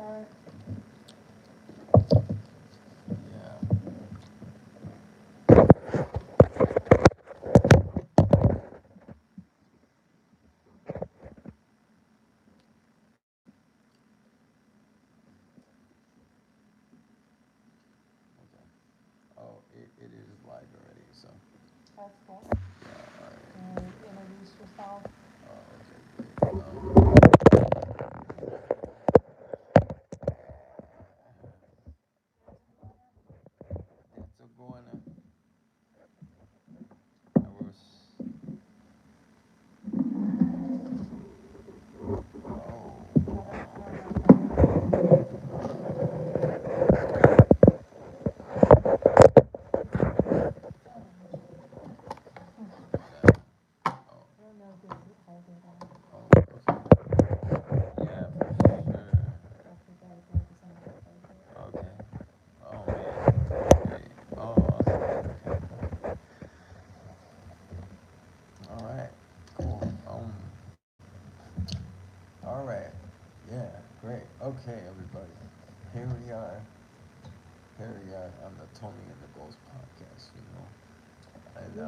part. Yeah. Okay. Oh, it is live already. So That's cool. yeah. All You right. want to introduce yourself? Oh, okay. Great. Yeah. So going. I was. Oh. I don't know if I heard anything. Okay. Oh. I don't know if it's recorded or Oh. Okay. Yeah, for sure. I forgot if I was on the record. Okay. Oh man. Great. Oh, awesome. Okay. All right. Cool. All right. Yeah. Great. Okay, everybody. Here we are. Here we are on the Tony and the Ghost podcast. And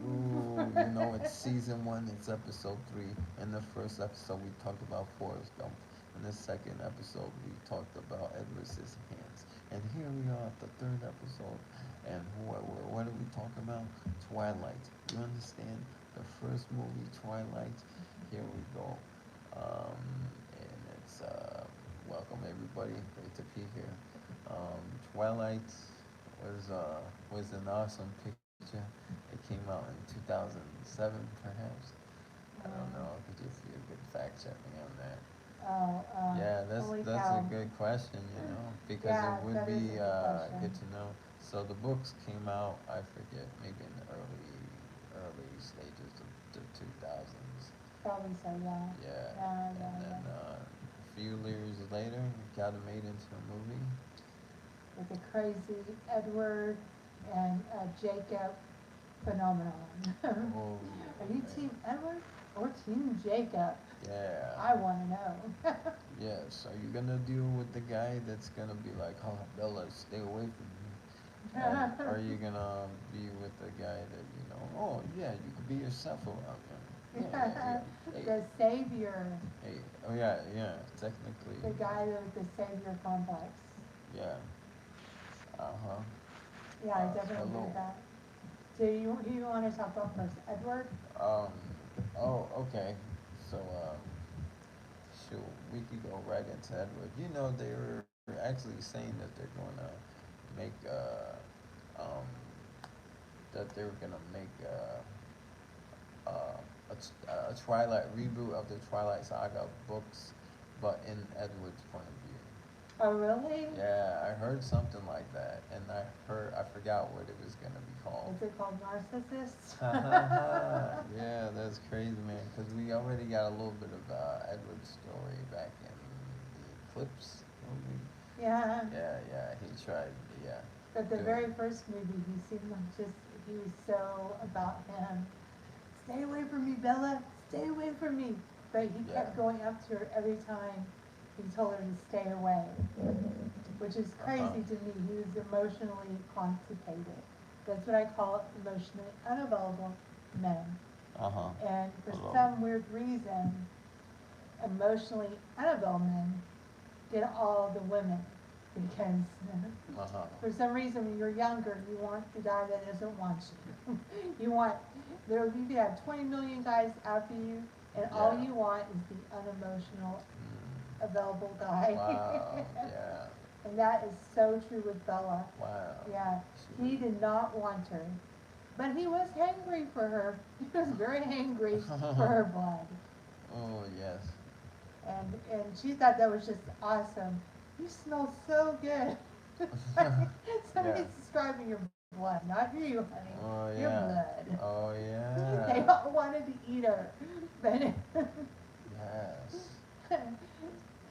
ooh, it's season one. It's episode 3. In the first episode, we talked about Forrest Gump. In the second episode, we talked about Edward Scissorhands. And here we are at the third episode. And what are we talking about? Twilight. You understand? The first movie, Twilight. Here we go. And it's welcome everybody. Great to be here. Twilight was uh, was an awesome picture. It came out in 2007, perhaps. I don't know. Um, Could you feel good fact check me on that? oh, Yeah, holy that's a cow. good question, because it Yeah, would that is a be good good question. to know. So the books came out, I forget, maybe in the early stages of the 2000s. Probably so, yeah. Yeah, Yeah, and yeah, then yeah. a few years later, it got made into a movie. With the crazy Edward and Jacob phenomenon. Oh Are you man, Team Edward or Team Jacob? yeah. I want to know. Yes, are you gonna deal with the guy that's gonna be like, "Oh, Bella, stay away from me," and are you gonna be with the guy that "Oh yeah, you could be yourself around him." Yeah, yeah, yeah. Hey, The savior, hey. Oh yeah, yeah. Technically, the guy with the savior complex. yeah. Uh huh. Yeah, I definitely Hello. get that. So who you want to talk about first? Edward? Um. Oh, okay. So shoot, we could go right into Edward. They're actually saying that they're gonna make um that they're gonna make a Twilight reboot of the Twilight Saga books, but in Edward's point of view. Oh, really? Yeah, I heard something like that, and I forgot what it was gonna be called. Is it called Narcissist? Ha ha ha! Yeah, that's crazy, man. Because we already got a little bit of Edward's story back in the Eclipse movie. Yeah. Yeah, yeah, he tried. Yeah, But the doing. very first movie, he seemed like he was so about him. Stay away from me, Bella. Stay away from me. But he Yeah. kept going up to her every time he told her to stay away, which is Uh huh. crazy to me. He was emotionally constipated. That's what I call emotionally unavailable men. Uh huh. And for Hello. some weird reason, emotionally unavailable men get all the women because Uh huh. for some reason when you're younger you want the guy that doesn't want you. You want you could have 20 million guys after you and all Yeah. you want is the unemotional Mm. available guy. Wow. Yeah. And that is so true with Bella. Wow. Yeah, he Shoot. did not want her. But he was hangry for her. He was very hangry for her blood. Oh yes. And she thought that was just awesome. You smell so good. Yeah. Somebody's describing your blood, not you, honey. Oh Your yeah. blood. Oh They yeah. all wanted to eat her, but Yes.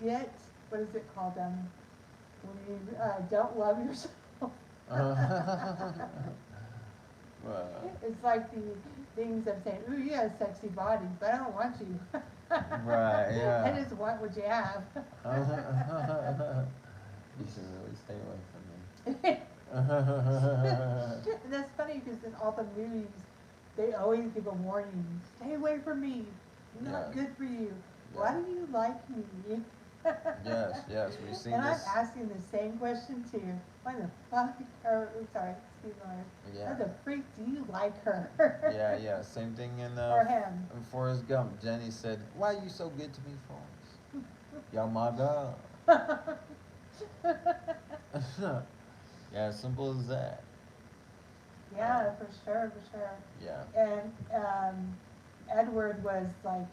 get what is it called? When you don't love yourself. It's like the things of saying, ooh, you have a sexy body, but I don't want you. Right, yeah. I just want what you have. You should really stay away from me. And that's funny because in all the movies, they always give a warning, stay away from me, I'm not Yes. good for you. Why Yeah. do you like me? Yes, yes, we've seen And I'm this. asking the same question too. Why the fuck, or, sorry, excuse my language. Yeah. Why the freak do you like her? Yeah, yeah. Same thing in Or him. Forrest Gump. Jenny said, "Why are you so good to me, Forrest? You're my girl." Yeah, simple as that. Yeah, for sure, for sure. Yeah. And Edward was like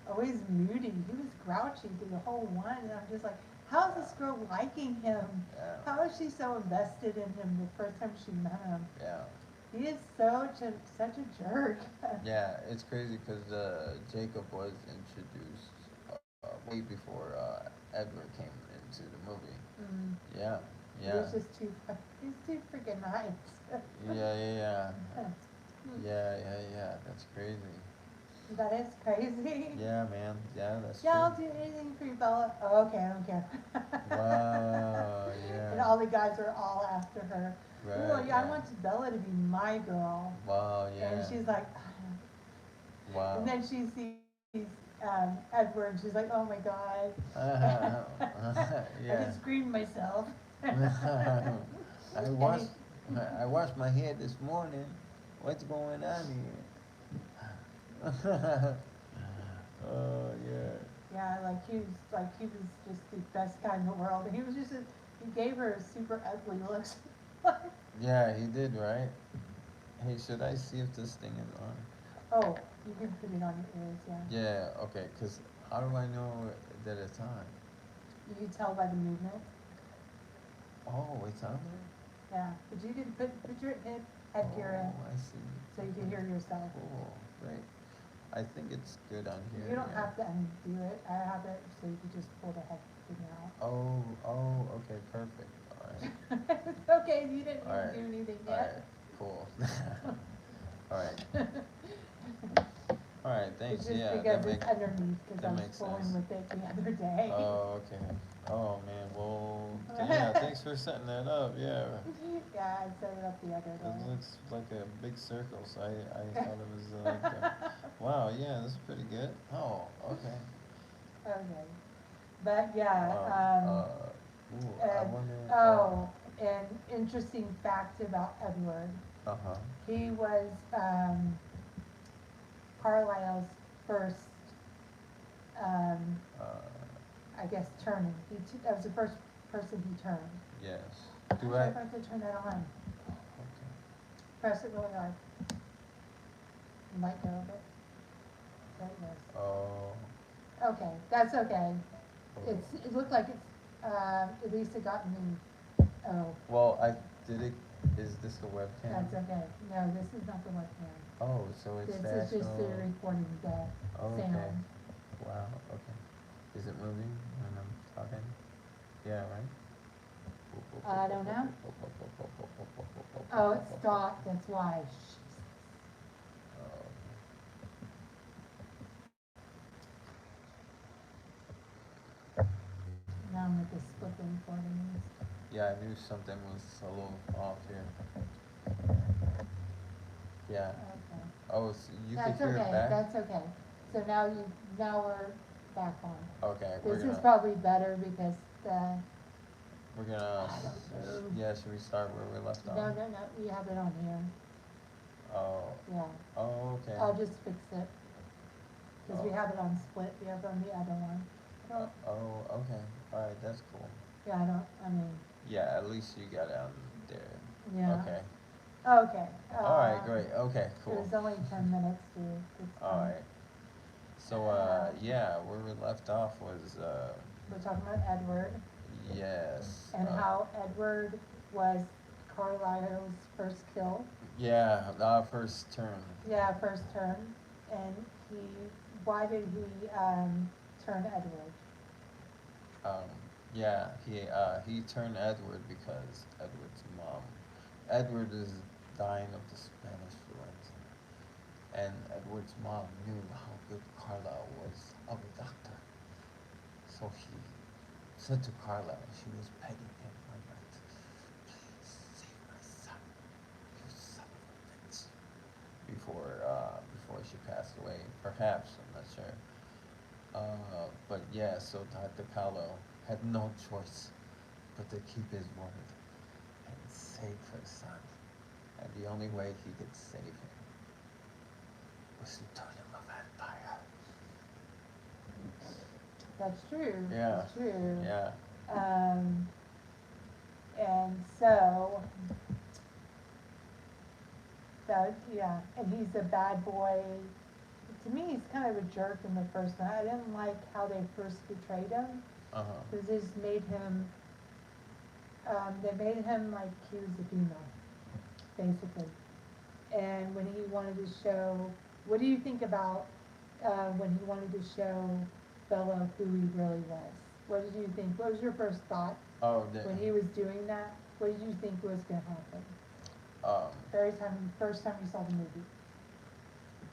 always moody. He was grouchy through the whole one, and I'm just like, how is this girl liking him? Yeah. How is she so invested in him the first time she met him? Yeah. He is such a jerk. Yeah, it's crazy because Jacob was introduced way before Edward came into the movie. Mm. Yeah, He yeah, was just he's too freaking nice. yeah, yeah, yeah, yeah, yeah, yeah. That's crazy. That is crazy. Yeah, man. Yeah, that's Yeah, I'll true. do anything for you, Bella. Oh, okay, I don't care. Wow. And Yeah. all the guys are all after her. Right. Ooh, yeah, I Yeah. want Bella to be my girl. Wow. And Yeah. she's like, Wow. and then she sees Edward, and she's like, oh my god. I Yeah. just screamed myself. I And washed I washed my hair this morning. What's going on here? Oh yeah. yeah, like he was just the best guy in the world. And he was just he gave her super ugly looks. Yeah, he did, right? Hey, should I see if this thing is on? Oh, you can put it on your ears, yeah. Yeah, okay, because how do I know that it's on? You can tell by the movement. Oh, it's on Yeah, but you can put your there? headgear in Oh, I see. so you can hear yourself. Cool, great. I think it's good on here. You don't Yeah. have to undo it. I have it so you can just pull the head thing out. Oh, okay, perfect. All right. It's okay, you didn't All right. even do anything All right, yet. cool. All right. All right, thanks. It's just Yeah, because it's underneath, because that I was makes fooling sense. with it the other day. Oh, okay. Oh man, well, yeah. Thanks for setting that up. Yeah, Yeah, I set it up the other it day. looks like a big circle, so I thought it was like, wow, yeah, this is pretty good. Oh, okay. Okay, but yeah, Ooh, I wonder. oh, an interesting fact about Edward. Uh-huh. He was Carlisle's first, um, Uh, I guess, turning. That was the first person he turned. yes. I'm Do sorry I? if I have to turn that on. Okay. Press it really hard. You might go a bit. There it goes. Oh. Okay, that's okay. It looked like it's, at least it got me. Oh, Well, did it. Is this the webcam? that's okay. No, this is not the webcam. Oh, so it's This the is just the actual. recording, the Okay. sound. Wow. Okay. Is it moving when I'm talking? Yeah. Right. I don't know. Oh, it stopped, that's why. Oh. Now I'm with the split recordings. Yeah, I knew something was a little off here. Yeah. Okay. Oh, so you could That's hear okay, it back? that's okay. So now we're back on. Okay, This is probably better because we're gonna, I don't know. yeah, should we start where we left off? No, we have it on here. Oh, Yeah, oh, okay. I'll just fix it. Cause we Oh. have it on split, we have it on the other one. Oh, okay, alright, that's cool. Yeah, I mean, Yeah, at least you got it on there. yeah. Okay, Okay. alright, great, okay, It cool. was only 10 minutes, dude. It's fine. Alright, so, yeah, where we left off was, We're talking about Edward yes. and how Edward was Carlisle's first kill. Yeah, first turn. Yeah, first turn. And why did he turn Edward? Yeah, he turned Edward because Edward's mom. Edward is dying of the Spanish flu, and Edward's mom knew how good Carlisle was of a doctor. So she said to Carlisle, she was begging him one night, please save my son, you son of a bitch. Before she passed away, perhaps, I'm not sure. But yeah, so Dr. Carlisle had no choice but to keep his word and save her son. And the only way he could save him was to turn him a vampire. That's true. Yeah. That's true. Yeah. And so yeah, and he's a bad boy. To me, he's kind of a jerk in the first one. I didn't like how they first portrayed him Uh-huh. because they just made him. They made him like he was a female, basically. And when he wanted to show, what do you think about when he wanted to show Bella who he really was? What did you think? What was your first thought Oh, when he was doing that? What did you think was going to happen? um, First time you saw the movie.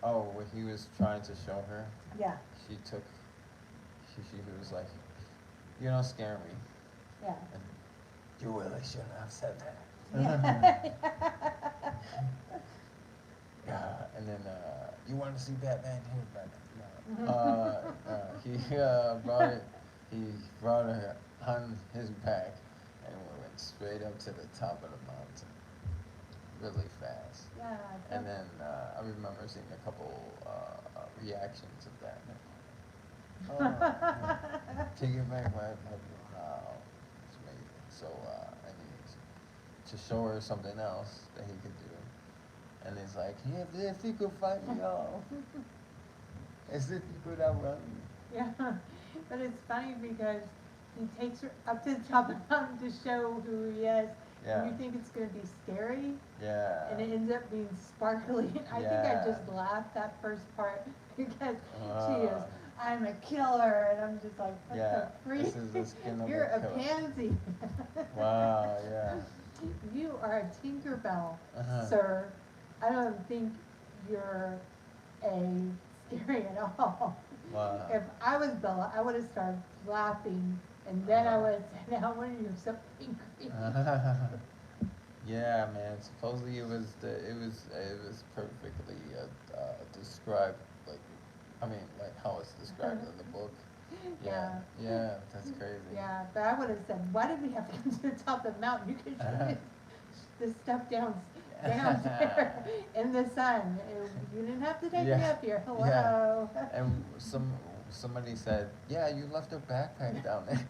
oh, when he was trying to show her, Yeah, she was like, you don't scare me. yeah. And you really shouldn't have said that. Yeah, and then, you want to see Batman? Here's Batman. No. He brought her on his back, and we went straight up to the top of the mountain, really fast. Yeah. And then, I remember seeing a couple, reactions of that. Piggyback ride, like, wow, it's amazing. So, anyways, to show her something else that he could do. And it's like, yeah, if he could fight me off, as if he could outrun me. Yeah, but it's funny because he takes her up to the top of the mountain to show who he is. Yeah. And you think it's going to be scary, Yeah. and it ends up being sparkly. I think I just laughed that first part because she is, I'm a killer, and I'm just like, what the freak? This is the skin of You're a a killer. pansy. Wow, yeah. You are a Tinkerbell, Uh-huh. sir. I don't think you're scary at all. Wow. If I was Bella, I would have started laughing, and then I would have said, "Now, when you're so angry." Yeah, man. Supposedly it was perfectly described, like, I mean, like how it's described in the book. Yeah. Yeah, that's crazy. Yeah, but I would have said, "Why did we have to come to the top of the mountain? You could shoot this stuff down there in the sun. You didn't have to take me up here. Hello." Yeah. And somebody said, yeah, you left a backpack down there.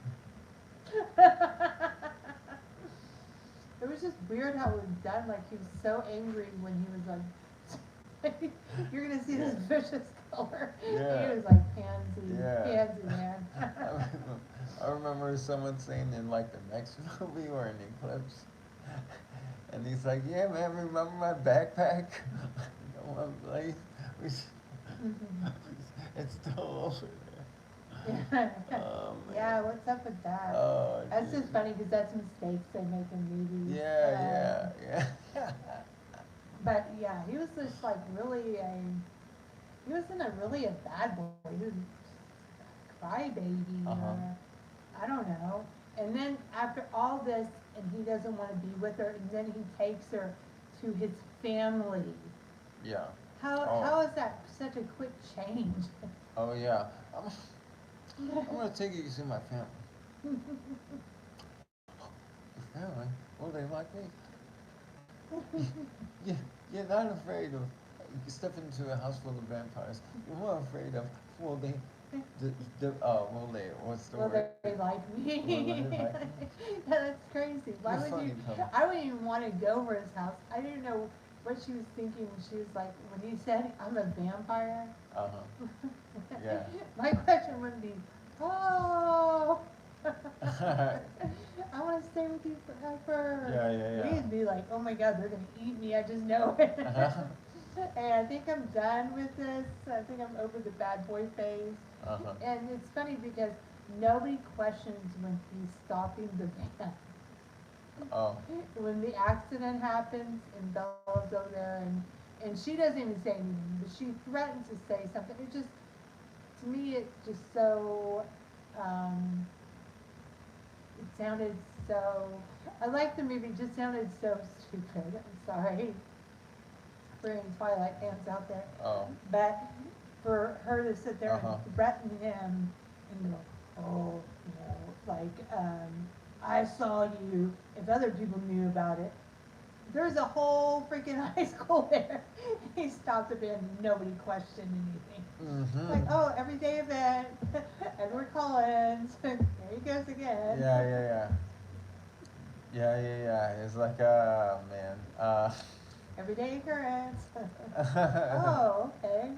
It was just weird how it was done. Like he was so angry when he was like, "You're gonna see this vicious color." Yeah. He was like pansy, Yeah. pansy man. I remember someone saying in like the next movie or in Eclipse, and he's like, yeah, man, remember my backpack? Like, it's still over there. Oh, man. Yeah, what's up with that? Oh, That's dude. just funny because that's mistakes they make in movies. Yeah. But yeah, he was just like he wasn't really a bad boy. He was a crybaby. I don't know. And then after all this, and he doesn't want to be with her, and then he takes her to his family. Yeah. How is that such a quick change? Oh, yeah. I'm gonna take you to see my family. Your family? Will they like me? You're not afraid of stepping into a house full of vampires. You're more afraid of, will they, what's the Will word? they like me? Will they like me? That's crazy. Why You're would funny, you? Pam. I wouldn't even want to go over his house. I didn't know what she was thinking when she was like, when he said, "I'm a vampire." Uh-huh. Yeah. My question would be, oh, I want to stay with you forever. Yeah. He'd be like, oh my God, they're gonna eat me. I just know it. Uh-huh. Hey, I think I'm done with this. I think I'm over the bad boy phase. Uh-huh. And it's funny because nobody questions when he's stopping the van. Oh. When the accident happens and Bella's over there and she doesn't even say anything, but she threatens to say something. It just, to me, it just so, um, it sounded so, I like the movie, it just sounded so stupid. I'm sorry for any Twilight fans out there. Oh. But for her to sit there Uh-huh. and threaten him and go, oh, you know, like, I saw you, if other people knew about it, there's a whole freaking high school there. He stopped a bit and nobody questioned anything. Like, Mm-hmm. oh, everyday event, Edward Collins, there he goes again. Yeah, yeah, yeah. Yeah, yeah, yeah. It's like, man. Everyday occurrence. Oh, okay.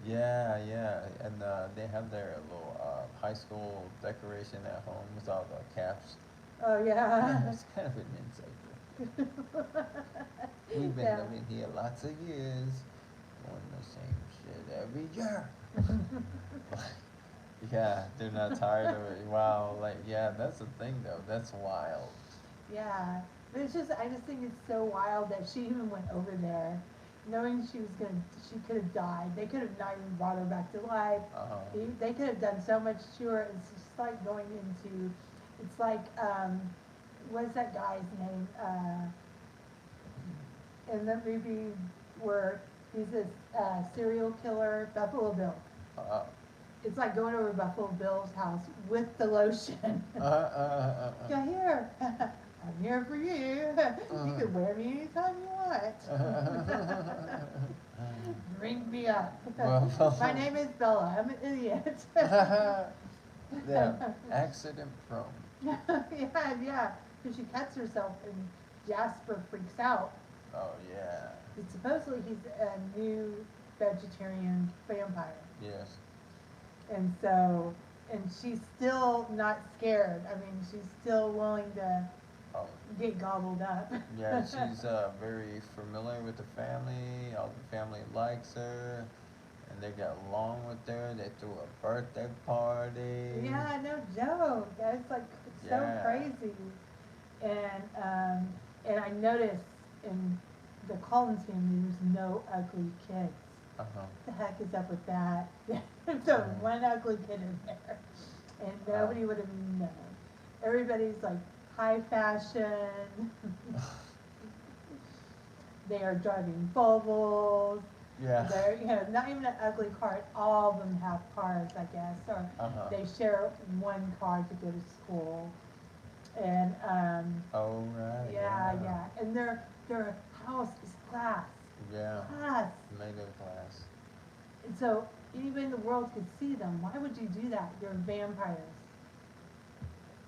Yeah, yeah. And they have their little high school decoration at home with all the caps. Oh, Yeah, yeah. it's kind of an inside joke. We've been Yeah. living here lots of years, doing the same shit every year. Yeah, they're not tired of it. Wow, like, yeah, that's the thing though. That's wild. Yeah, but it's just, I just think it's so wild that she even went over there, knowing she was gonna, she could have died. They could have not even brought her back to life. Uh-huh. They could have done so much to her. It's just like going into, it's like, what's that guy's name? In the movie where he's a serial killer, Buffalo Bill. Uh, It's like going over to Buffalo Bill's house with the lotion. Go here. I'm here for you. You can wear me anytime you want. Bring me up. My name is Bella. I'm an idiot. Yeah, accident prone. Yeah, yeah. Because she cuts herself and Jasper freaks out. Oh yeah. And supposedly he's a new vegetarian vampire. Yes. And so, and she's still not scared. I mean, she's still willing to Oh. get gobbled up. Yeah, she's very familiar with the family. All the family likes her, and they get along with her. They threw a birthday party. Yeah, no joke. That's like so Yeah. crazy. And I noticed in the Collins family, there's no ugly kids. Uh huh. What the heck is up with that? There's one ugly kid in there, and nobody would have known. Everybody's like high fashion. They are driving Volvos. Yeah. They're, you know, not even an ugly car. All of them have cars, I guess, or Uh-huh. they share one car to go to school. And Oh right. yeah, yeah, and their house is glass, Yeah. glass. Tomato glass. And so anybody in the world could see them. Why would you do that? They're vampires.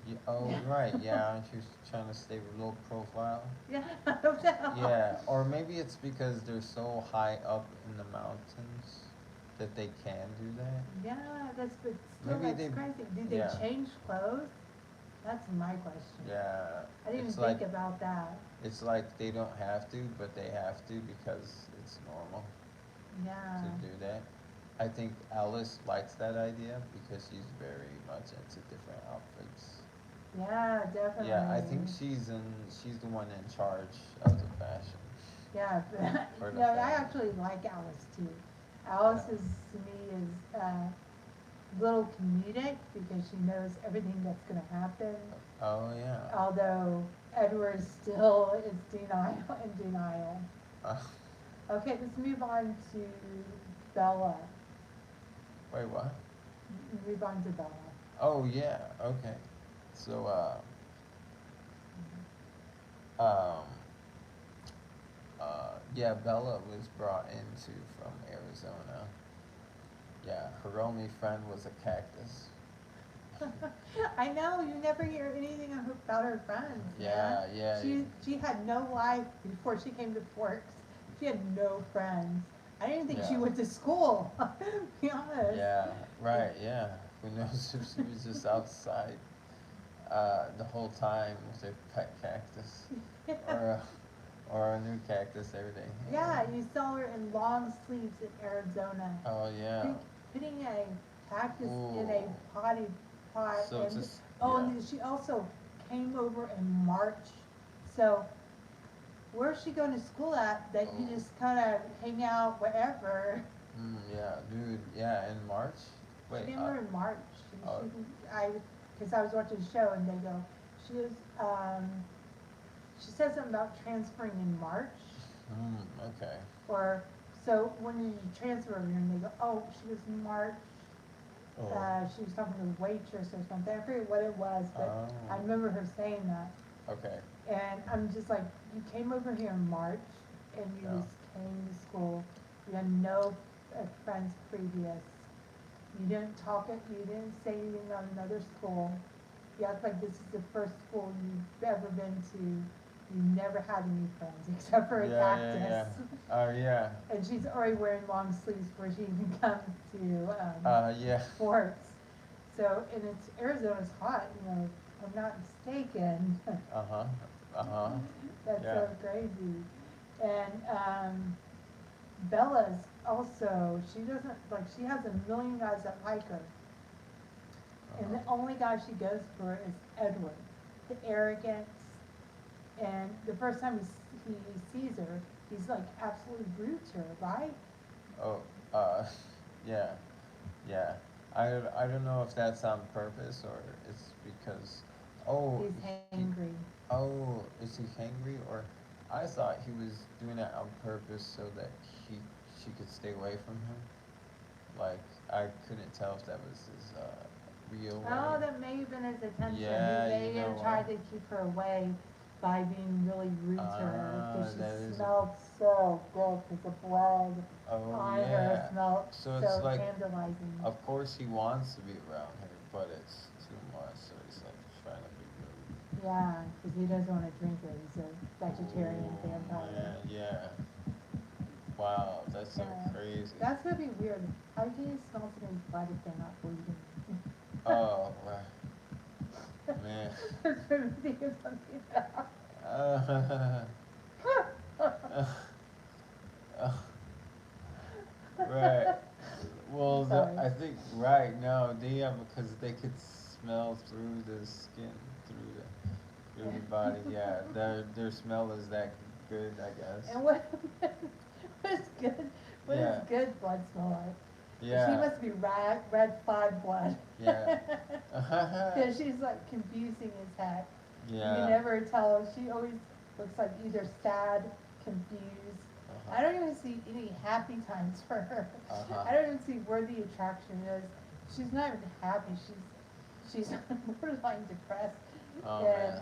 Yeah, oh right. Yeah, she was trying to stay low profile. Yeah, I don't know. Yeah, or maybe it's because they're so high up in the mountains that they can do that. Yeah, that's, but still, Maybe that's they- crazy. Did they yeah. change clothes? That's my question. Yeah, I didn't it's even like think about that. it's like they don't have to, but they have to because it's normal Yeah. to do that. I think Alice likes that idea because she's very much into different outfits. Yeah, definitely. Yeah, I think she's the one in charge of the fashion. Yeah, For the no, I family. actually like Alice too. Alice Yeah. is, to me, is little comedic because she knows everything that's going to happen. Oh yeah. Although Edward still is denial and denial. Uh, Okay, let's move on to Bella. wait, what? Move on to Bella. Oh yeah. Okay. So um yeah, Bella was brought into from Arizona. Yeah, her only friend was a cactus. I know, you never hear anything about her friends. Yeah, man. yeah. She had no life before she came to Forks. She had no friends. I didn't think she Yeah. went to school. Be honest. Yeah, right, yeah. Who knows if she was just outside the whole time with a pet cactus or a new cactus every day. Yeah, you saw her in long sleeves in Arizona. Oh yeah. Putting a cactus in Ooh. a potty pot. So And, just oh, yeah. and she also came over in March So where's she going to school at that you Oh. just kind of hang out wherever? Yeah, dude. Yeah, in March. She Wait. came here in March. Oh. Because I was watching the show and they go, she was, she said something about transferring in March. Okay. Or, so when you transfer and they go, oh, she was in March. Oh. She was talking to a waitress or something. I forget what it was, but I Oh. remember her saying that. Okay. And I'm just like, you came over here in March and you Yeah. just came to school. You had no friends previous. You didn't talk it, you didn't say anything about another school. You act like this is the first school you've ever been to. You never had any friends except for a Yeah, yeah, yeah. cactus. Yeah. And she's already wearing long sleeves before she even comes to Yeah. sports. So, and it's Arizona's hot, you know, if I'm not mistaken. Uh-huh. Uh-huh. That's Yeah. so crazy. And Bella's also, she doesn't, like, she has a million guys that like her. And the only guy she goes for is Edward. The arrogance. And the first time he sees her, he's like absolutely rude to her, right? Oh, yeah, yeah. I don't know if that's on purpose or it's because, oh, He's he, hangry. oh, is he hangry or I thought he was doing that on purpose so that he she could stay away from him. Like I couldn't tell if that was his real Oh, way. that may have been his intention. Yeah, He you may know have what? tried to keep her away by being really rude to her because That she is. smelled so good because the blood Oh on her yeah. smelled So it's so like, tantalizing. of course he wants to be around her, but it's too much. So he's like trying to be rude. Yeah, because he doesn't want to drink it. He's a vegetarian Oh vampire. man, yeah. Wow, that's so Yeah. crazy. That's gonna be weird. How can you smell somebody's blood if they're not bleeding? Oh man. That's everything is something else. Uh, right. Well, Sorry. I think right now they have because they could smell through the skin, through the body. Yeah, their smell is that good, I guess. And what, what is good? What does Yeah, good blood smell like? She yeah, must be red flag blood. yeah. Because she's like confusing as heck. You can Yeah. never tell. She always looks like either sad, confused. I don't even see any happy times for her. Uh-huh. I don't even see where the attraction is. She's not even happy. She's borderline depressed. Oh And man.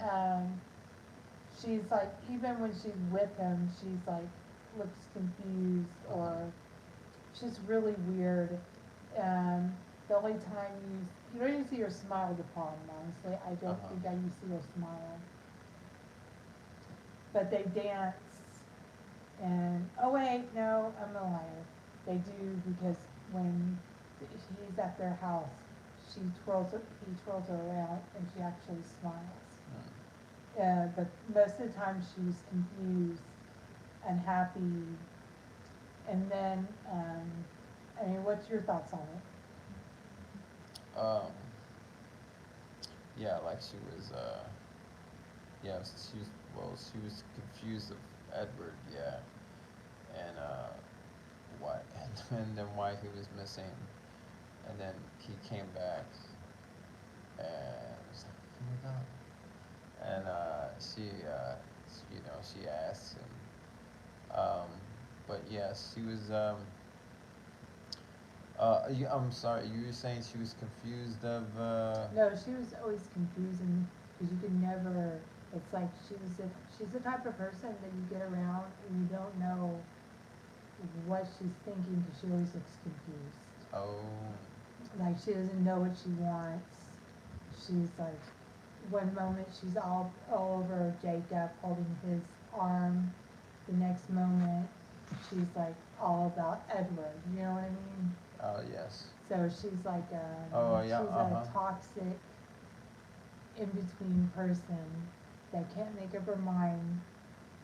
she's like, even when she's with him, she's like, looks confused or she's really weird. The only time you don't even see her smile the problem, honestly. I don't Uh-huh. think I used to see her smile. But they dance and, oh wait, no, I'm a liar. They do because when he's at their house, he twirls her around and she actually smiles. But most of the time she's confused, unhappy, and then, I mean, what's your thoughts on it? Um. Yeah, like she was. Yeah, she was. Well, she was confused of Edward. Yeah, and why and then why he was missing, and then he came back, and it was like, oh my god. And she asked him. But yes, she was. I'm sorry. You were saying she was confused of. No, she was always confusing because you could never, it's like she's the type of person that you get around and you don't know what she's thinking because she always looks confused. Oh. Like she doesn't know what she wants. She's like, one moment she's all over Jacob holding his arm. The next moment she's like all about Edward. You know what I mean? Oh yes. So she's like Oh she's yeah. a toxic in between person that can't make up her mind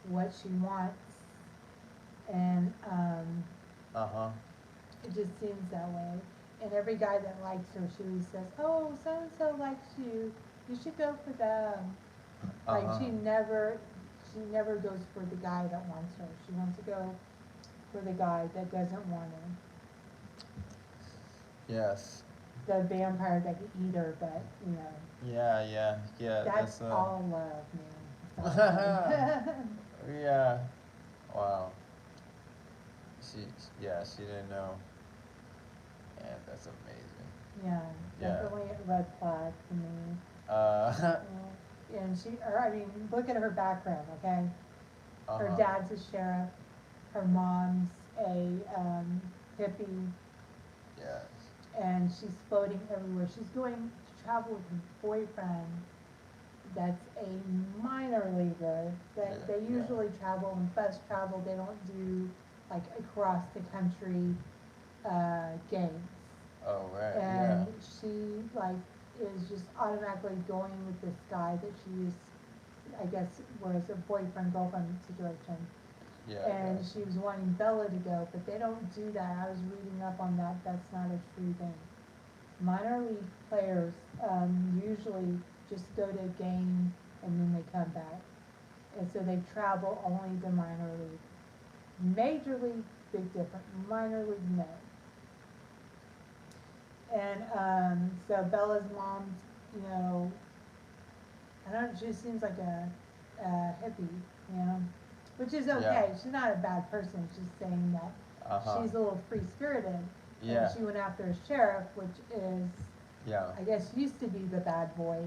what she wants, and Uh huh. it just seems that way. And every guy that likes her, she always says, "Oh, so and so likes you. You should go for them." Uh Like huh. she never goes for the guy that wants her. She wants to go for the guy that doesn't want her. Yes. The vampire that could eat her, but you know. Yeah. That's all love, man. That's all love. Yeah. Wow. She, she didn't know. Yeah, that's amazing. Yeah, Yeah. definitely a red flag for me. Uh, And I mean, look at her background, okay? Her dad's a sheriff. Her mom's a hippie, yeah. and she's floating everywhere. She's going to travel with her boyfriend. That's a minor leaguer. They usually travel and bus travel. They don't do like across the country games. Oh, right, And she like is just automatically going with this guy that she is, I guess, was a boyfriend girlfriend situation. yeah. And she was wanting Bella to go, but they don't do that. I was reading up on that. That's not a true thing. Minor league players usually just go to a game and then they come back. And so they travel only to minor league. Major league, big difference. Minor league, no. And so Bella's mom's, you know, I don't. She seems like a hippie, you know, which is okay. Yeah. She's not a bad person. She's saying that she's a little free spirited. Yeah. And she went after a sheriff, which is, I guess, used to be the bad boy,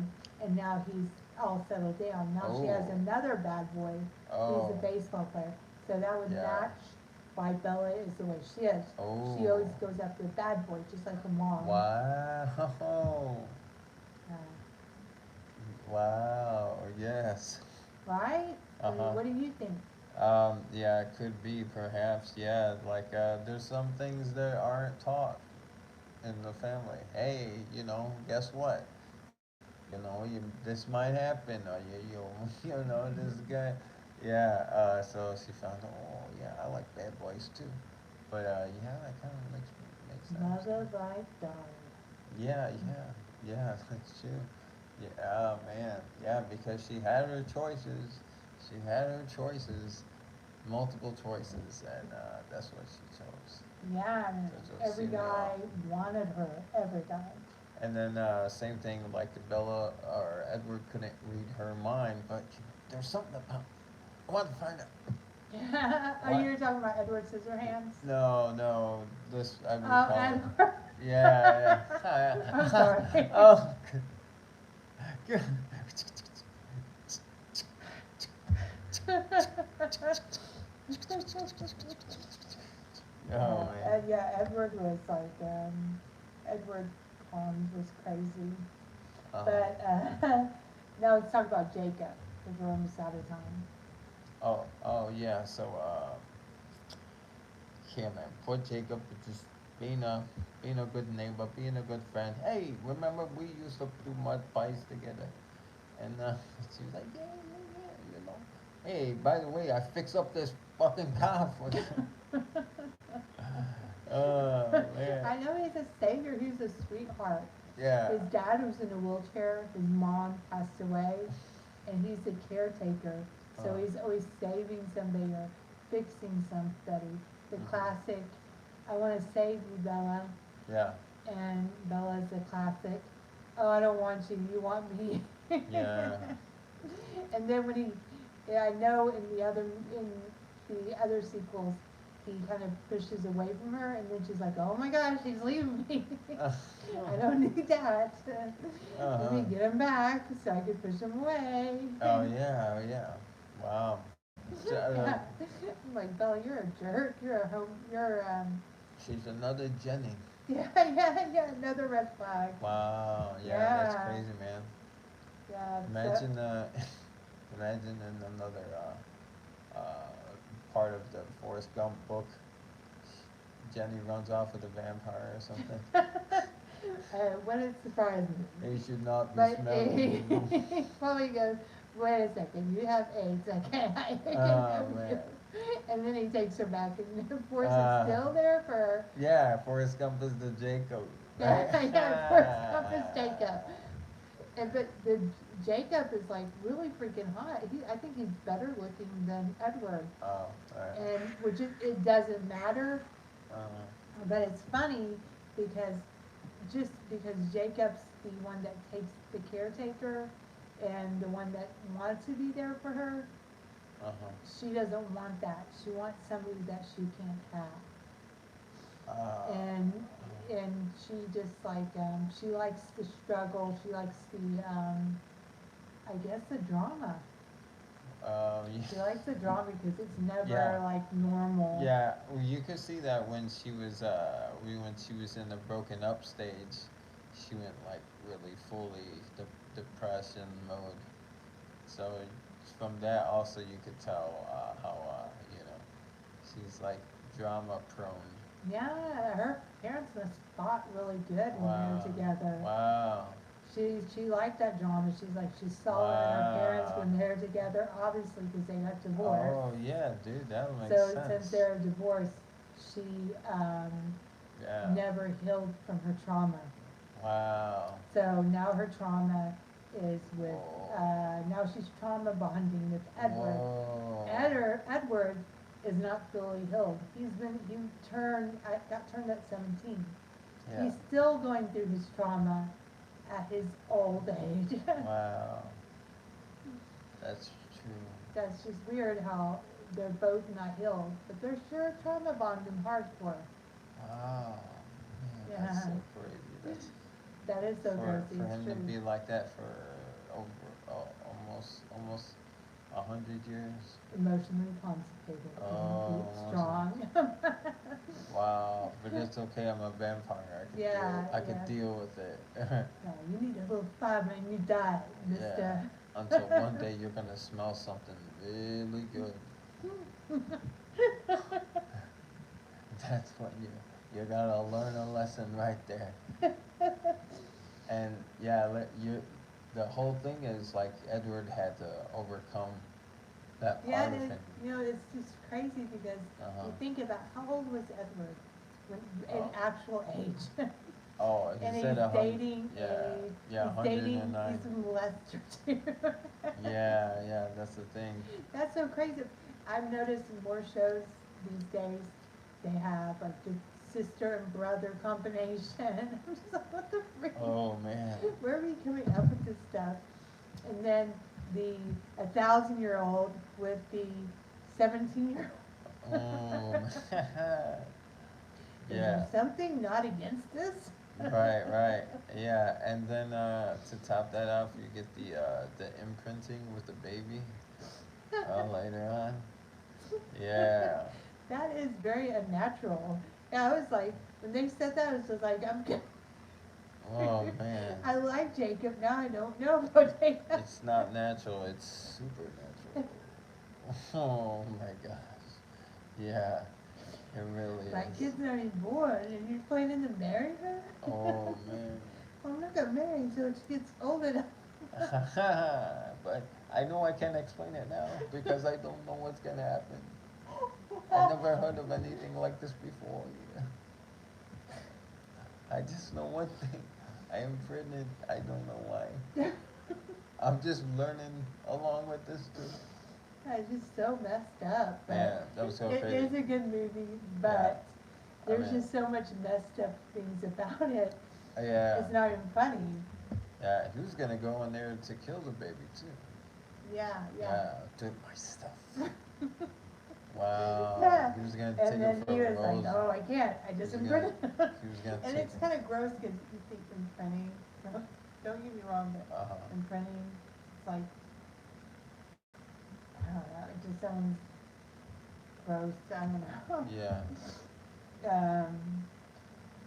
and now he's all settled down. Now she has another bad boy who's a baseball player. So that would match why Bella is the way she is. She always goes after the bad boy, just like her mom. Wow. Wow. Yes. Right? What do you think? Yeah, it could be perhaps. Yeah, like there's some things that aren't taught in the family. Hey, guess what? This might happen, or this guy. Yeah. So she found, oh yeah, I like bad boys too. But yeah, that kind of makes sense. Mother like daughter. Yeah, that's true. Yeah, oh, man, yeah, because she had her choices. She had her choices, multiple choices, and that's what she chose. Yeah, and every guy wanted her, every guy. And then same thing, like Bella or Edward couldn't read her mind, but there's something about. I want to find out. Oh, you were talking about Edward Scissorhands? No, this I would call Edward. Yeah. I'm sorry. Oh. Oh man. Yeah, Edward was like, Edward Holmes was crazy. But now let's talk about Jacob, because we're almost out of time. Oh yeah. So yeah, man. Poor Jacob just being a good neighbor, being a good friend. Hey, remember we used to do mud pies together, and she was like, yeah. Hey, by the way, I fixed up this fucking car for you. Oh man. I know he's a savior. He's a sweetheart. Yeah. His dad was in a wheelchair. His mom passed away, and he's the caretaker. So he's always saving somebody or fixing somebody. The classic, I want to save you, Bella. Yeah. And Bella's the classic, oh, I don't want you, you want me. Yeah. And then when I know in the other sequels, he kind of pushes away from her, and then she's like, oh my gosh, he's leaving me. I don't need that. Let me get him back so I can push him away. Oh yeah. Wow. Yeah. I'm like, Bella, you're a jerk. She's another Jenny. Yeah, another red flag. Wow, yeah. That's crazy, man. Yeah. Imagine in another part of the Forrest Gump book, Jenny runs off with a vampire or something. Wouldn't surprise me. He should not be smelling. He probably goes, wait a second, you have AIDS, I can't help you. And then he takes her back, and Forrest is still there for her. Yeah, Forrest Gump is the Jacob. Right? Yeah, Forrest Gump is Jacob. but the Jacob is like really freaking hot. I think he's better looking than Edward, Oh, alright. and which it doesn't matter. Uh, But it's funny because just because Jacob's the one that takes the caretaker and the one that wants to be there for her, uh-huh. she doesn't want that. She wants somebody that she can't have. And she just like she likes the struggle. She likes the I guess the drama. She Yeah. likes the drama because it's never Yeah. like normal. Yeah, well, you could see that when when she was in the broken up stage, she went like really fully depression mode. So from that also you could tell how she's like drama prone. Yeah, her parents must fought really good when they were Wow, together. wow, She liked that drama. She's like she saw it in her parents wow. when they're together, obviously because they got divorced. Oh yeah, dude, that makes So since sense. they're divorced, she Yeah. never healed from her trauma. Wow. So now her trauma is with Whoa. now she's trauma bonding with Edward. Whoa. Edward is not fully healed. He got turned at 17. Yeah. He's still going through his trauma at his old age. Wow. That's true. That's just weird how they're both not healed, but they're sure trauma bonding hardcore. Wow. Man, that's Yeah, so crazy. That's that is so crazy. for It's him to true. be like that for over almost 100 years. Emotionally constipated and Oh, keep strong. wow. But it's okay. I'm a vampire. Yeah, I could yeah. deal with it. No, you need a little fiber in your diet, Yeah. mister. Until one day you're gonna smell something really good. That's when you gotta learn a lesson right there. And yeah, the whole thing is like Edward had to overcome that Yeah, part of him. it's just crazy because Uh-huh. you think about how old was Edward in Oh. actual age. Oh, And he he's said a hundred. dating Yeah, yeah, he's dating 109. his molester too. Yeah, yeah, that's the thing. That's so crazy. I've noticed in more shows these days, they have like the sister and brother combination. I'm just like, what the freak? Oh man. Where are we coming up with this stuff? And then the 1,000-year-old with the 17-year-old. Oh man. Is Yeah. there something not against this? Right, right. Yeah, and then to top that off, you get the imprinting with the baby later on. Yeah. That is very unnatural. Yeah, I was like, when they said that, I was just like, I'm good. Oh man. I like Jacob, now I don't know about Jacob. It's not natural, it's supernatural. Oh my gosh. Yeah, it really My is. kid's not even born, and you're planning to marry her? Oh man. Well, I'm not gonna marry until she gets old enough. But I know I can't explain it now because I don't know what's gonna happen. I never heard of anything like this before. Yeah. I just know one thing. I am pregnant. I don't know why. I'm just learning along with this too. It's just so messed up. But Yeah, that was so it crazy. is a good movie, Yeah. but there's mean- just so much messed up things about it. Yeah. It's not even funny. Yeah, he was gonna go in there to kill the baby too. Yeah, Yeah, took my stuff. Wow. Yeah. He was gonna And take then it for he a was rose. like, "Oh, I can't. I just He was imprinted." He was gonna And take it's it. kind of gross because you think imprinting. Don't get me wrong, but Uh-huh. imprinting, it's like, I don't know. It just sounds gross. I don't know. Yeah.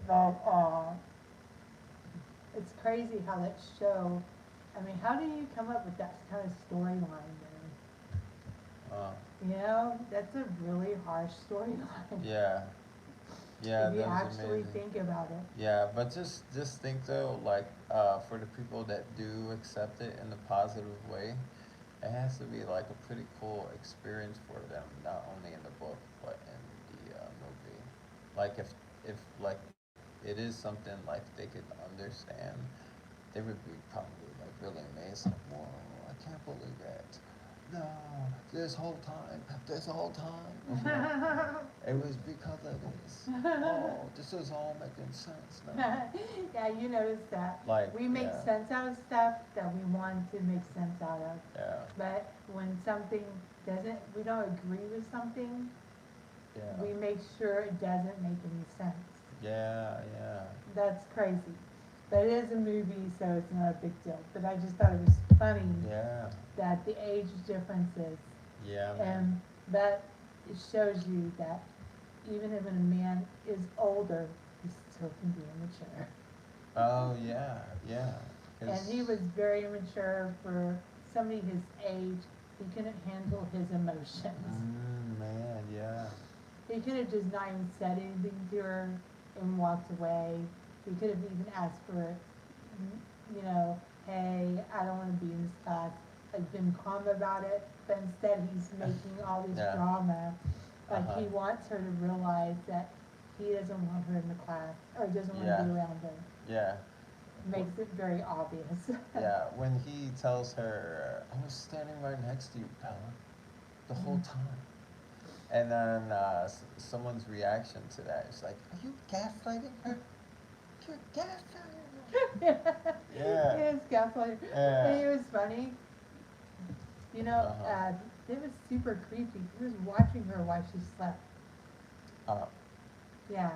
But it's crazy how that show. I mean, how do you come up with that kind of storyline? Uh, You know, that's a really harsh storyline. yeah. Yeah, If you that was actually amazing. think about it. Yeah, but just think though, like for the people that do accept it in a positive way, it has to be like a pretty cool experience for them, not only in the book but in the movie. Like if like it is something like they could understand, they would be probably like really amazed, like, whoa, I can't believe it. No, this whole time, it was because of this. Oh, this is all making sense now. Yeah, you notice that. Like, We make yeah, sense out of stuff that we want to make sense out of. yeah, But when something doesn't, we don't agree with something, yeah, we make sure it doesn't make any sense. yeah, yeah, That's crazy. But it is a movie, so it's not a big deal. But I just thought it was funny yeah, that the age differences, yeah, man. and that it shows you that even if a man is older, he still can be immature. Oh, yeah, yeah. And he was very immature for somebody his age. He couldn't handle his emotions. Man, yeah. He could have just not even said anything to her and walked away. He could have even asked for, you know, hey, I don't want to be in this class. Like, been calm about it. But instead, he's making all this Yeah. drama. Like, Uh-huh. he wants her to realize that he doesn't want her in the class or doesn't want Yeah. to be around her. Yeah, Makes it very obvious. yeah. When he tells her, I was standing right next to you, Bella, the whole time. And then someone's reaction to that is like, are you gaslighting her? You're gaslighting her. Yeah. It was gaslighting. Yeah. And it was funny. You know, Uh-huh. it was super creepy. He was watching her while she slept. Uh, Yeah.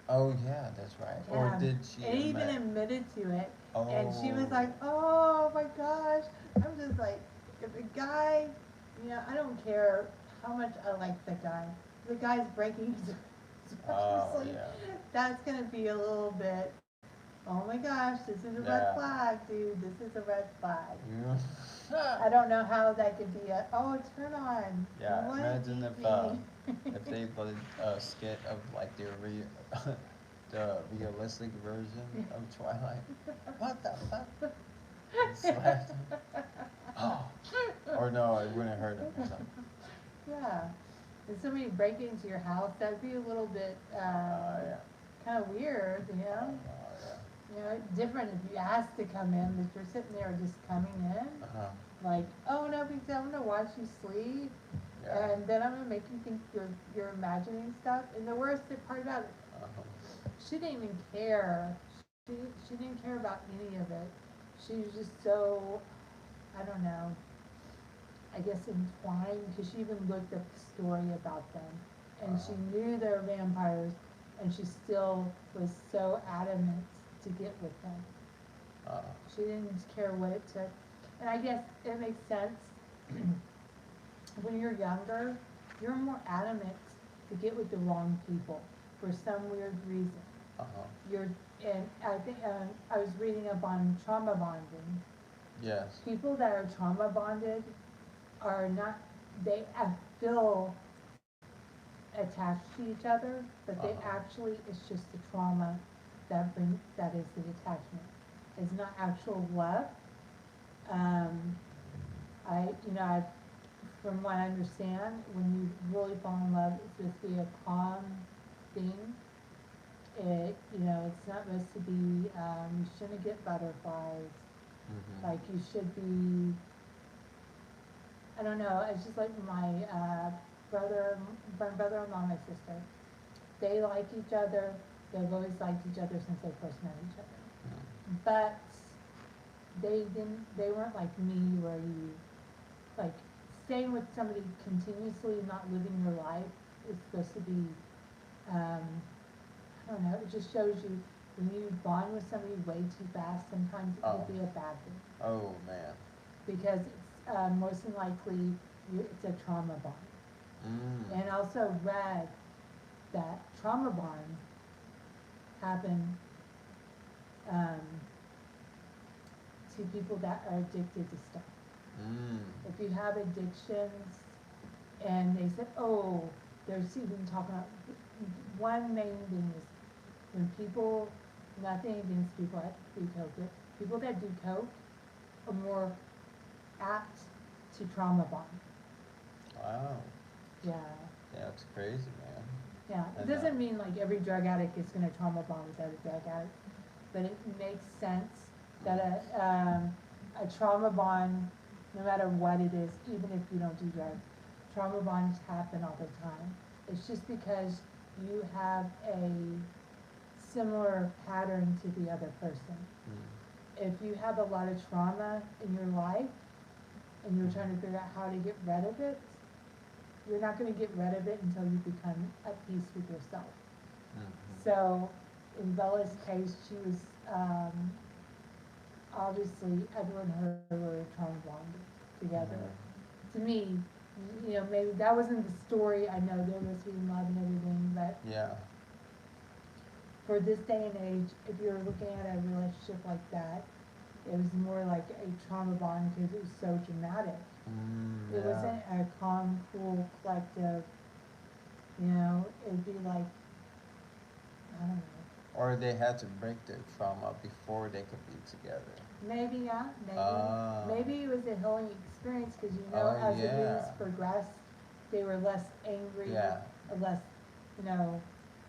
oh, yeah, that's right. Yeah. Or did she And he even admit? admitted to it. Oh. And she was like, oh my gosh. I'm just like, if a guy, you know, I don't care how much I like the guy. The guy's breaking his Oh, sleep. yeah. That's going to be a little bit, oh my gosh, this is a Yeah. red flag, dude. This is a red flag. Yeah. I don't know how that could be a, oh, turn on. Yeah, What imagine TV? if they did a skit of like the realistic version of Twilight. What the fuck? And slapped him. Oh. Or no, it wouldn't hurt him. Or something. Yeah. If somebody break into your house, that'd be a little bit Yeah. kind of weird, you know? Yeah. You know, different if you ask to come in, but you're sitting there just coming in. Uh-huh. Like, oh no big deal, I'm gonna watch you sleep, Yeah. and then I'm gonna make you think you're imagining stuff. And the worst part about it, Uh-huh. she didn't even care. She didn't care about any of it. She was just so, I don't know, I guess entwined, because she even looked up the story about them, and she knew they were vampires, and she still was so adamant to get with them. She didn't care what it took. And I guess it makes sense. When you're younger, you're more adamant to get with the wrong people for some weird reason. Uh-huh. And I think I was reading up on trauma bonding. Yes. People that are trauma bonded are not, they feel attached to each other, but they actually, it's just the trauma that is the attachment. It's not actual love. From what I understand, when you really fall in love, it's supposed to be a calm thing. It's not supposed to be, you shouldn't get butterflies. Mm-hmm. Like, you should be, I don't know, it's just like my brother-in-law, my sister. They like each other. They've always liked each other since they first met each other. Mm-hmm. But they weren't like me, where you, like, staying with somebody continuously, not living your life is supposed to be, I don't know, it just shows you when you bond with somebody way too fast, sometimes it could be a bad thing. Oh, man. Because it's most than likely it's a trauma bond. Mm. And also read that trauma bonds happen to people that are addicted to stuff. If you have addictions, and they said, oh, there's even talking about, one main thing is when people, nothing against people that do coke, but people that do coke are more apt to trauma bond. Wow. Yeah. Yeah, it's crazy, man. Yeah, it And, doesn't mean like every drug addict is gonna trauma bond with every drug addict, but it makes sense that a trauma bond, no matter what it is, even if you don't do drugs, trauma bonds happen all the time. It's just because you have a similar pattern to the other person. If you have a lot of trauma in your life and you're trying to figure out how to get rid of it, you're not going to get rid of it until you become at peace with yourself. So in Bella's case, she was obviously Edward and her were trauma bonded together. To me, you know, maybe that wasn't the story. I know there was being love and everything, but Yeah. for this day and age, if you're looking at a relationship like that, it was more like a trauma bond because it was so dramatic. It wasn't a calm, cool, collective, you know, it'd be like, I don't know. Or they had to break their trauma before they could be together. Maybe, yeah, maybe it was a healing experience because, you know, as the years progressed, they were less angry, or less, you know.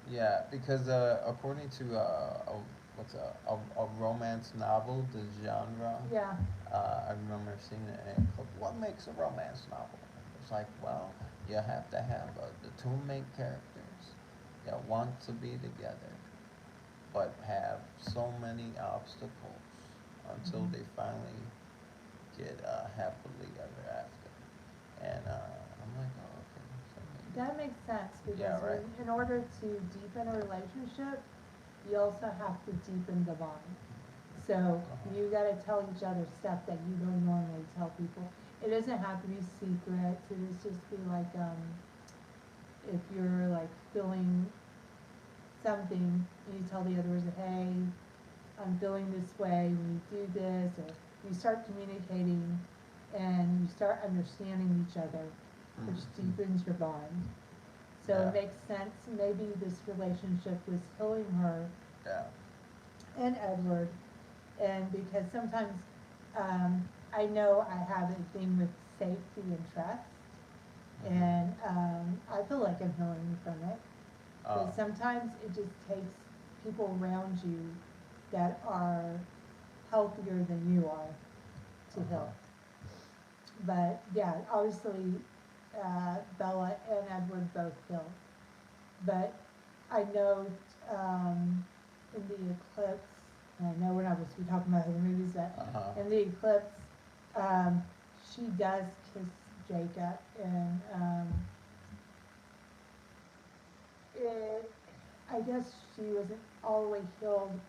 Yeah, because according to a romance novel, the genre. Yeah. I remember seeing it and called "What Makes a Romance Novel." It's like, well, you have to have the two main characters that want to be together, but have so many obstacles until they finally get happily ever after. And I'm like, oh, okay. So maybe. That makes sense because Yeah, right. in order to deepen a relationship, you also have to deepen the bond. So you got to tell each other stuff that you don't normally tell people. It doesn't have to be secret. It is just be like if you're like feeling something, and you tell the other person, hey, I'm feeling this way. We do this, or you start communicating, and you start understanding each other, which deepens your bond. So it makes sense. Maybe this relationship was healing her and Edward, and because sometimes I know I have a thing with safety and trust, and I feel like I'm healing from it. But sometimes it just takes people around you that are healthier than you are to heal. But yeah, obviously Bella and Edward both healed. But I know in the eclipse, and I know we're not supposed to be talking about other movies, but in the eclipse, she does kiss Jacob, and it, I guess she wasn't all the way healed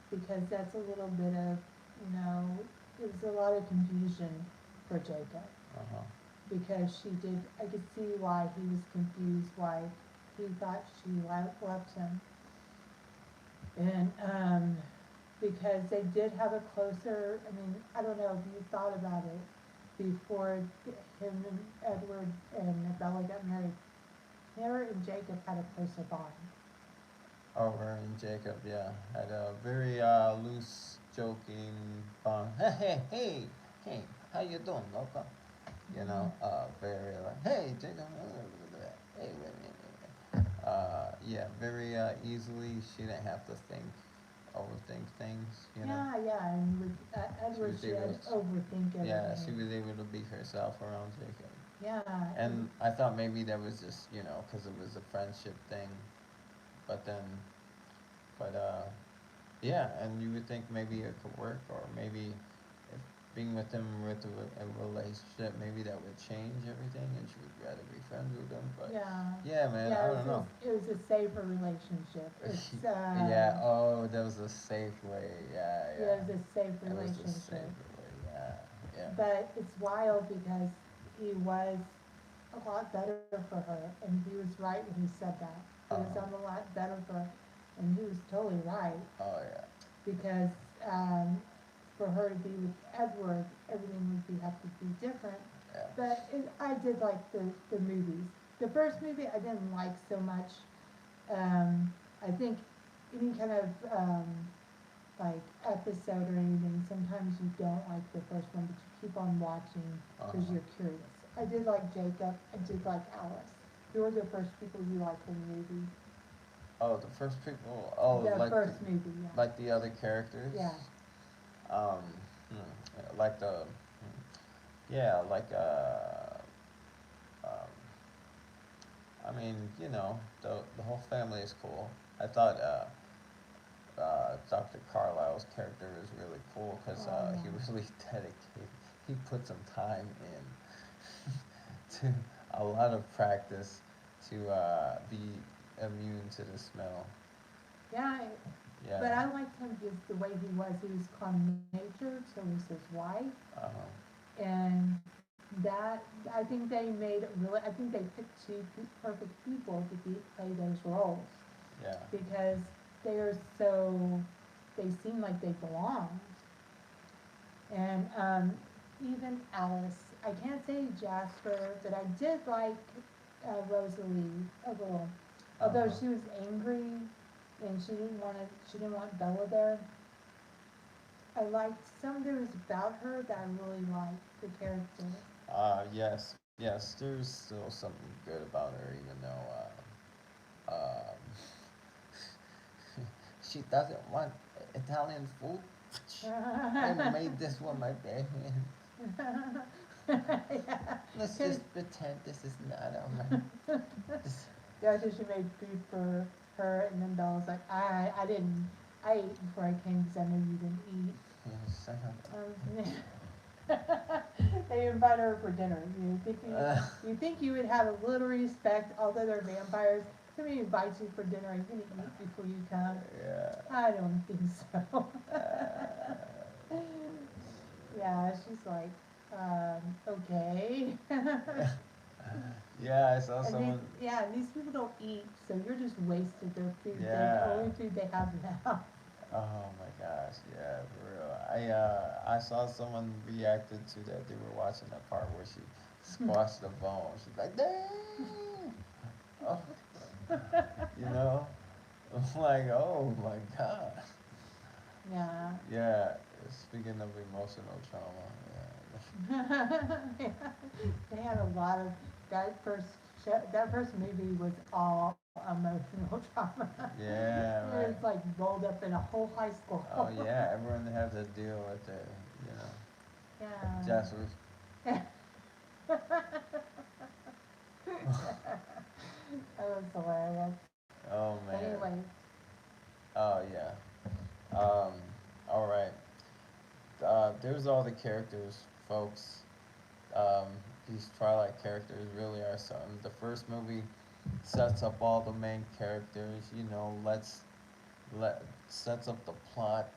because that's a little bit of, you know, it was a lot of confusion for Jacob. Because she did, I could see why he was confused, why he thought she left him. And because they did have a closer, I mean, I don't know if you thought about it before him and Edward and Bella got married. Her and Jacob had a closer bond. Her and Jacob, yeah, had a very loose, joking bond. Hey, how you doing, Loco? You know, very like, hey, Jacob, hey, wait. Yeah, very easily. She didn't have to overthink things, you know. Yeah, and with Edward, she had to overthink everything. Yeah, she was able to be herself around Jacob. Yeah. And I thought maybe that was just, you know, because it was a friendship thing. But then, yeah, and you would think maybe it could work, or maybe if being with him with a relationship, maybe that would change everything, and she would rather be friends with him. But yeah, man, I don't know. It was a safer relationship. It's, yeah. Oh, that was a safe way. Yeah. It was a safe It was relationship. a safer way. Yeah. But it's wild because he was a lot better for her, and he was right when he said that. He was on a lot better for her, and he was totally right. Oh yeah. Because for her to be with Edward, everything would have to be different. Yeah. But I did like the movies. The first movie I didn't like so much. I think any kind of like episode or anything, sometimes you don't like the first one, but you keep on watching because you're curious. I did like Jacob. I did like Alice. Who were the first people you liked in the movie? Oh, the first people. Oh, the like first movie, yeah. like the other characters. Yeah. Um, like the, yeah, like um, I mean, the whole family is cool. I thought Dr. Carlisle's character was really cool because Oh he yeah. really dedicated. He put some time in to a lot of practice to be immune to the smell. Yeah, Yeah. but I liked him just the way he was. He was calm natured, so was his wife, Uh-huh. and that I think they made really. I think they picked two perfect people to play those roles Yeah. because they are so. They seem like they belong, and even Alice. I can't say Jasper, but I did like Rosalie a little. Although Uh-huh. she was angry and she didn't want Bella there. I liked some things about her that I really liked the character. Yes, yes. There's still something good about her, even though she doesn't want Italian food. I made this one my bare hand. Yeah, Let's 'cause- just pretend this is not alright. This. yeah, 'cause she made food for her, and then Bella's like, I didn't, I ate before I came because I knew you didn't eat. Shut They invite her for dinner. up. You think you would have a little respect, although they're vampires. Somebody invites you for dinner, are you gonna eat before you come? Yeah. I don't think so. Uh, Yeah, she's like, okay. yeah, I saw And these, someone. yeah, these people don't eat, so you're just wasted their food. The Yeah. only food they have now. Oh my gosh, yeah, for real. I saw someone reacted to that. They were watching that part where she squashed the bone. She's like, dang. Oh, you know, I'm like, oh my god. Yeah. Yeah, speaking of emotional trauma, Yeah. They had a lot of that first movie was all emotional trauma. yeah, It was right. like rolled up in a whole high school. Oh yeah, everyone had to deal with it, you know. Yeah. Just was, That was hilarious. oh man. Anyway, Oh yeah. Um, all right. There's all the characters, folks. Um, these Twilight characters really are something. The first movie sets up all the main characters. Let sets up the plot.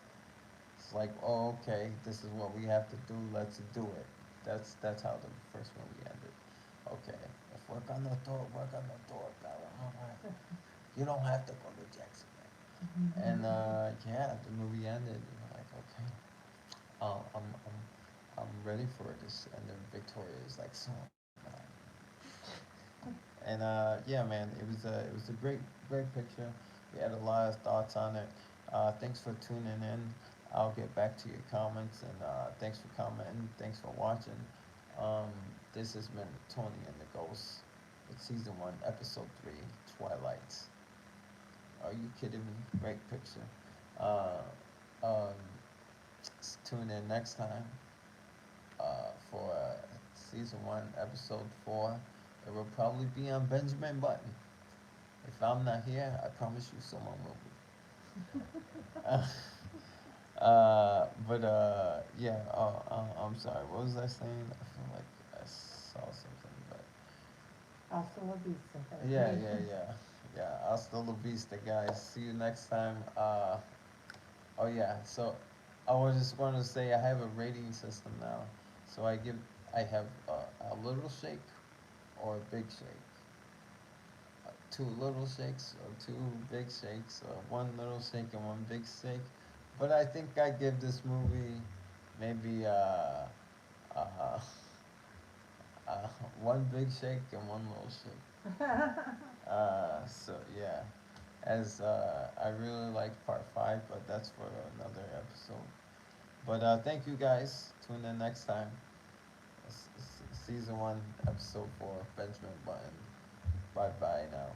It's like, oh, okay, this is what we have to do. Let's do it. That's how the first movie ended. Okay, let's work on the door. Work on the door, Bella. All right. You don't have to go to Jackson. And yeah, the movie ended. And you're like, okay, I'm ready for this. And then Victoria is like, so am I. And yeah, man, it was a great picture. We had a lot of thoughts on it. Thanks for tuning in. I'll get back to your comments and thanks for commenting. Thanks for watching. Um, this has been Tony and the Ghost. It's season 1, episode 3, Twilight. Are you kidding me? Great picture. Uh, um, tune in next time for season 1, episode 4. It will probably be on Benjamin Button. If I'm not here, I promise you someone will be. Yeah, I'm sorry. What was I saying? I feel like I saw something, but hasta la vista, yeah, baby. yeah, yeah. Yeah, hasta la vista, guys. See you next time. Oh yeah, so I was just want to say I have a rating system now. So I have a little shake or a big shake. Two little shakes or two big shakes or one little shake and one big shake. But I think I give this movie maybe uh, uh, one big shake and one little shake. So yeah, as I really like part 5, but that's for another episode. But thank you guys. Tune in next time. Season 1, episode 4, Benjamin Button. Bye bye now.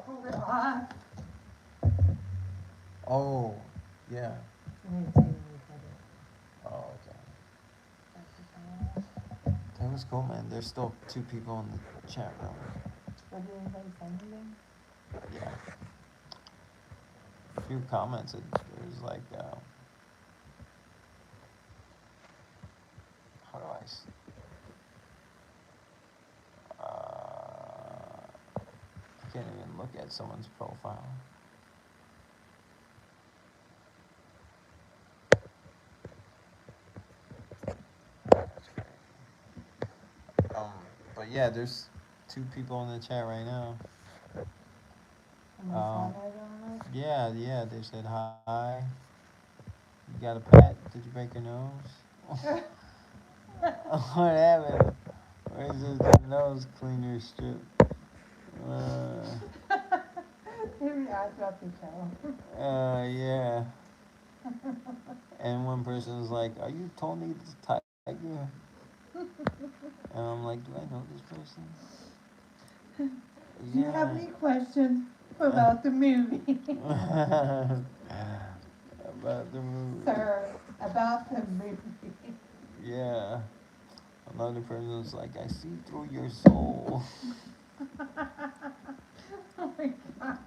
We're off. Oh, yeah. Wait, take a look at it. Oh, okay. That's That was cool, man. There's still 2 people in the chat room. what did anybody say anything? Yeah. A few commented. There's like, how do I? I can't even look at someone's profile. That's crazy. But yeah, there's 2 people in the chat right now. Am I highlighted on it? Yeah, they said hi. You got a pet? Did you break your nose? What happened? Where's the nose cleaner strip? Maybe ask about the show. Yeah. And one person's like, "Are you Tony the Tiger?" And I'm like, "Do I know this person?" Do you have any questions about the movie? About the movie. Sir, about the movie. Yeah. Another person's like, "I see through your soul." Oh my god.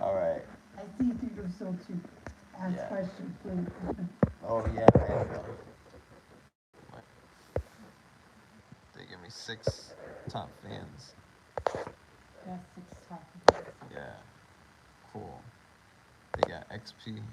All right. I see through your soul too. Ask Yeah. questions, please. Oh yeah, man. They give me 6 top fans. That's 6 talking. Yeah. Cool. They got XP